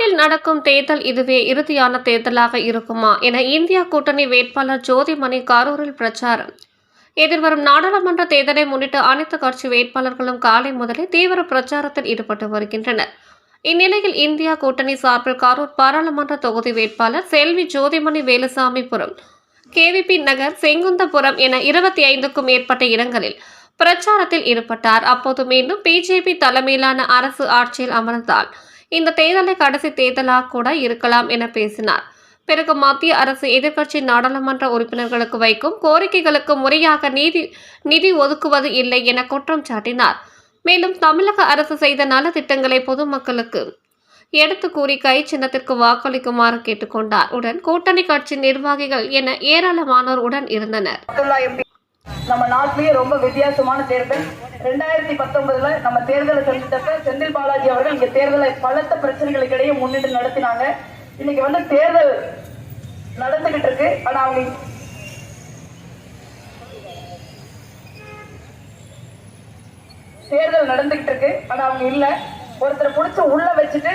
நாட்டில் நடக்கும் தேர்தல் இதுவே இறுதியான தேர்தலாக இருக்குமா என இந்தியா கூட்டணி வேட்பாளர் ஜோதிமணி கரூரில் பிரச்சாரம். எதிர்வரும் நாடாளுமன்ற தேர்தலை முன்னிட்டு அனைத்து கட்சி வேட்பாளர்களும் காலை முதலே தீவிர பிரச்சாரத்தில் ஈடுபட்டு வருகின்றனர். இந்நிலையில் இந்தியா கூட்டணி சார்பில் கரூர் பாராளுமன்ற தொகுதி வேட்பாளர் செல்வி ஜோதிமணி வேலுசாமிபுரம், கேவிபி நகர், செங்குந்தபுரம் என 25க்கும் மேற்பட்ட இடங்களில் பிரச்சாரத்தில் ஈடுபட்டார். அப்போது மீண்டும் பிஜேபி தலைமையிலான அரசு ஆட்சியில் அமர்ந்தால் இந்த தேர்தலை கடைசி தேர்தலாக கூட இருக்கலாம் என பேசினார். பிறகு மத்திய அரசு எதிர்க்கட்சி நாடாளுமன்ற உறுப்பினர்களுக்கு வைக்கும் கோரிக்கைகளுக்கு முறையாக நிதி ஒதுக்குவது இல்லை என குற்றம் சாட்டினார். மேலும் தமிழக அரசு செய்த நல திட்டங்களை பொதுமக்களுக்கு எடுத்து கூறி கை சின்னத்திற்கு வாக்களிக்குமாறு கேட்டுக்கொண்டார். உடன் கூட்டணி கட்சி நிர்வாகிகள் என ஏராளமானோர் உடன் இருந்தனர். நம்ம நாட்டிலேயே ரொம்ப வித்தியாசமான தேர்தல் 2019 நம்ம தேர்தலை சந்தித்தப்ப செந்தில் பாலாஜி அவர்கள் இங்க தேர்தலை பலத்த பிரச்சனைகளுக்கு இடையே முன்னிட்டு நடத்தினாங்க. இன்னைக்கு தேர்தல் நடந்துகிட்டு இருக்கு. ஆனா அவங்க இல்ல ஒருத்தரை புடிச்சு உள்ள வச்சுட்டு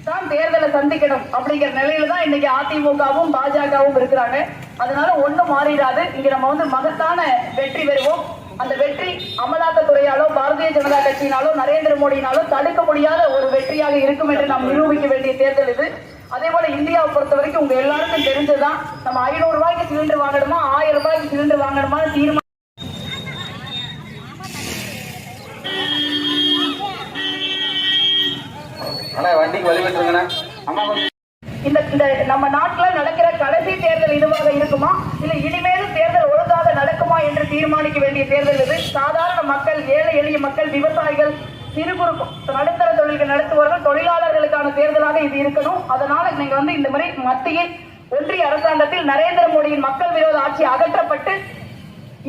தான் தேர்தலை சந்திக்கணும் அப்படிங்கிற நிலையில தான் இன்னைக்கு அதிமுகவும் பாஜகவும் இருக்கிறாங்க. அதனால ஒண்ணும் மாறிடாது. இங்க நம்ம மகத்தான வெற்றி பெறுவோம். அந்த வெற்றி அமலாக்கத்துறையாலோ பாரதிய ஜனதா கட்சியினாலோ நரேந்திர மோடியினாலோ தடுக்க முடியாத ஒரு வெற்றியாக இருக்கும் என்று நாம் நிரூபிக்க வேண்டிய தேர்தல் இது. அதே போல இந்தியாவை பொறுத்த வரைக்கும் உங்க எல்லாருக்கும் தெரிஞ்சதுதான், நம்ம 500 ரூபாய்க்கு சிலிண்டர் வாங்கணுமா 1000 ரூபாய்க்கு சிலிண்டர் வாங்கணுமா தீர்மானம் இந்த நம்ம நாட்டுல நடக்கிற கடைசி தேர்தல் இதுவாக இருக்குமா இல்ல இனிமேலும் தேர்தல் ஒழுங்காக நடக்குமா என்று தீர்மானிக்க வேண்டிய தேர்தல் இது. சாதாரண மக்கள், ஏழை எளிய மக்கள், விவசாயிகள், சிறு குறு நடுத்தர தொழில்கள் நடத்துபவர்கள், தொழிலாளர்களுக்கான தேர்தலாக இது இருக்கணும். அதனால நீங்க இந்த முறை மத்தியில் ஒன்றிய அரசாங்கத்தில் நரேந்திர மோடியின் மக்கள் விரோத ஆட்சி அகற்றப்பட்டு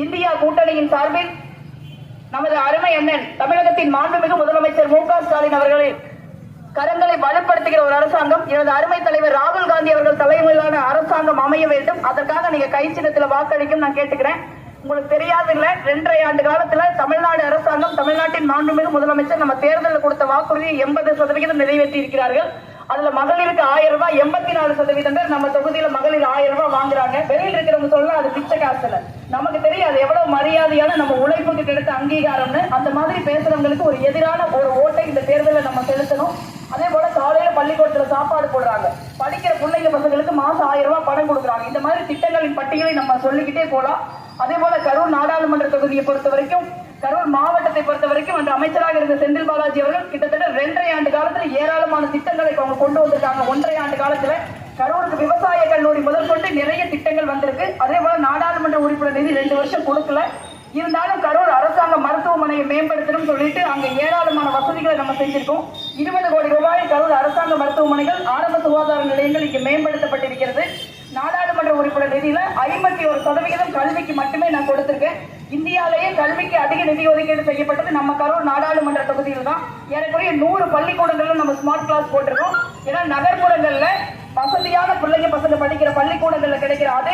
இந்தியா கூட்டணியின் சார்பில் நமது அருமை அண்ணன் தமிழகத்தின் மாண்புமிகு முதலமைச்சர் மு க ஸ்டாலின் அவர்களின் கரங்களை வலுப்படுத்துகிற ஒரு அரசாங்கம், எனது அருமை தலைவர் ராகுல் காந்தி அவர்கள் தலைமையிலான அரசாங்கம் அமைய வேண்டும். அதற்காக நீங்க கை சின்னத்துல வாக்களிக்கும் நான் கேட்டுக்கிறேன். உங்களுக்கு தெரியாது இல்ல, 2.5 ஆண்டு காலத்துல தமிழ்நாடு அரசாங்கம், தமிழ்நாட்டின் மாண்புமிகு முதலமைச்சர் நம்ம தேர்தலில் கொடுத்த வாக்குறுதியை 80% நிறைவேற்றி இருக்கிறார்கள். அதுல மகளிருக்கு 1000 ரூபாய் 84% பேர் நம்ம தொகுதியில மகளிர் 1000 ரூபாய் வாங்குறாங்க. வெளியில் இருக்கிறவங்க சொல்ல அது பிச்சை காசுல. நமக்கு தெரியாது எவ்வளவு மரியாதையான நம்ம உழைப்புக்கு கிடைத்த அங்கீகாரம்னு. அந்த மாதிரி பேசுறவங்களுக்கு ஒரு எதிரான ஒரு ஓட்டை இந்த தேர்தலில் நம்ம செலுத்தணும். அதே போல காலையில பள்ளிக்கூடத்துல சாப்பாடு போடுறாங்க, படிக்கிற பிள்ளைங்க பசங்களுக்கு மாசம் 1000 ரூபாய் பணம் கொடுக்குறாங்க. இந்த மாதிரி திட்டங்களின் பட்டியலை நம்ம சொல்லிக்கிட்டே போலாம். அதே போல கரூர் நாடாளுமன்ற தொகுதியை பொறுத்த வரைக்கும், கரூர் மாவட்டத்தை பொறுத்த வரைக்கும் அந்த அமைச்சராக இருந்த செந்தில் பாலாஜி அவர்கள் கிட்டத்தட்ட 2.5 ஆண்டு காலத்துல ஏராளமான திட்டங்களை அவங்க கொண்டு வந்திருக்காங்க. 1.5 ஆண்டு காலத்துல கரூருக்கு விவசாய கல்லூரி முதல் கொண்டு நிறைய திட்டங்கள் வந்திருக்கு. அதே போல நாடாளுமன்ற உறுப்பினர் நிதி 2 வருஷம் கொடுக்கல. இருந்தாலும் கரூர் அரசாங்க மருத்துவமனையை மேம்படுத்தணும் சொல்லிட்டு அங்க ஏராளமான வசதிகளை நம்ம செஞ்சிருக்கோம். 20 கோடி ரூபாய் கரூர் அரசாங்க மருத்துவமனைகள், ஆரம்ப சுகாதார நிலையங்கள் இங்கு மேம்படுத்தப்பட்டிருக்கிறது. நாடாளுமன்ற உறுப்பினர் நிதியில 51% கல்விக்கு மட்டுமே நான் கொடுத்திருக்கேன். இந்தியாலேயே கல்விக்கு அதிக நிதி ஒதுக்கீடு செய்யப்பட்டது நம்ம கரூர் நாடாளுமன்ற தொகுதியில் தான். ஏறக்குறைய 100 பள்ளிக்கூடங்கள்ல நம்ம ஸ்மார்ட் கிளாஸ் போட்டிருக்கோம். ஏன்னா நகர்ப்புறங்கள்ல வசதியான பிள்ளைங்க பசங்க படிக்கிற பள்ளிக்கூடங்கள்ல கிடைக்கிற அதே